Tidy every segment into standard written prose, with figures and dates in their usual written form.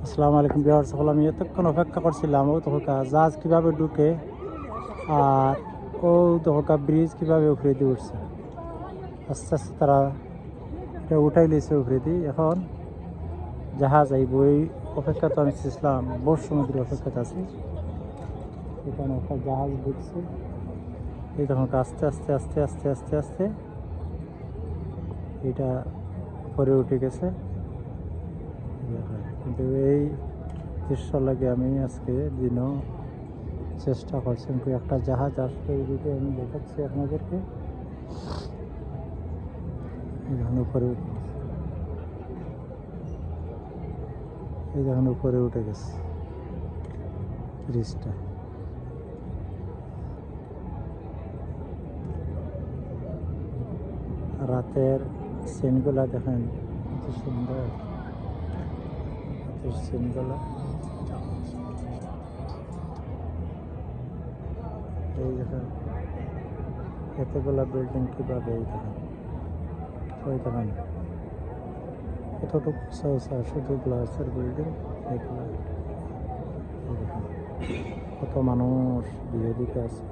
আসসালামু আলাইকুম ভিউয়ার্স, আমি এতক্ষণ অপেক্ষা করছিলাম ও তখনকা জাহাজ কীভাবে ঢুকে আর ও তখনকা ব্রিজ কীভাবে উপরে দিয়ে উঠছে। আস্তে আস্তে তারা এটা উঠাই লিয়েছে উপরে দিয়ে। এখন জাহাজ এই বই অপেক্ষা তো আমি ছিলাম, বোর সমুদ্রের অপেক্ষাতে আছি। এখানে একটা জাহাজ ঢুকছে, এই তখন আস্তে আস্তে আস্তে আস্তে আস্তে আস্তে এটা উপরে উঠে গেছে। কিন্তু এই দৃশ্য লাগে আমি আজকে দিনও চেষ্টা করছি, কিন্তু একটা জাহাজ আসলে এই দিকে আমি দেখাচ্ছি আপনাদেরকে। যখন উপরে এই যখন উপরে উঠে গেছে ব্রিজটা। রাতের সিনগুলা দেখেন কত সুন্দর, রাতের সিনগুলা। এই দেখেন এতগুলা বিল্ডিং কীভাবে, এই দেখেন ওই দেখেন কতটুকু শুধু গ্লাসের বিল্ডিং। এগুলা কত মানুষ বিয়ে দিকে আছে।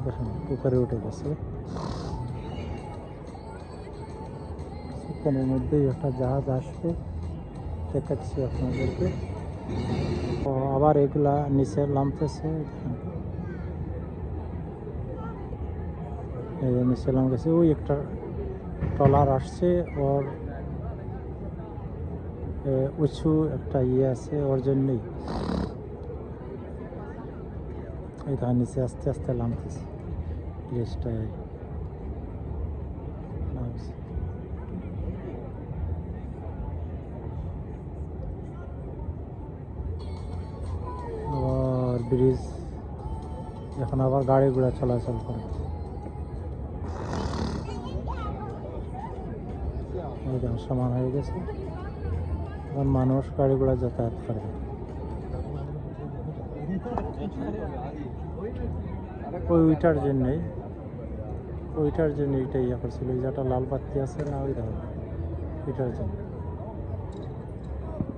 দেখেন উপরে উঠে গেছে, সেখানের মধ্যেই একটা জাহাজ আসবে, দেখাচ্ছি আপনাদেরকে। আবার এগুলা নিচে নামতেছে, নিচে নাম গেছে। ওই একটা ট্রলার আসছে, ওর উঁচু একটা ইয়ে আছে, ওর জন্যই এই ধান নিচে আস্তে আস্তে নামতেছে ব্রিজটায় নামছে। আবার ব্রিজ এখন আবার গাড়ি ঘোড়া চলাচল করে। সমান হয়ে গেছে, এখন মানুষ গাড়ি ঘোড়া যাতায়াত করবে। ওইটার জন্যই এটা ইয়ে করছিল, যেটা লাল বাতি আছে না, ওই দেখো ওইটার জন্য।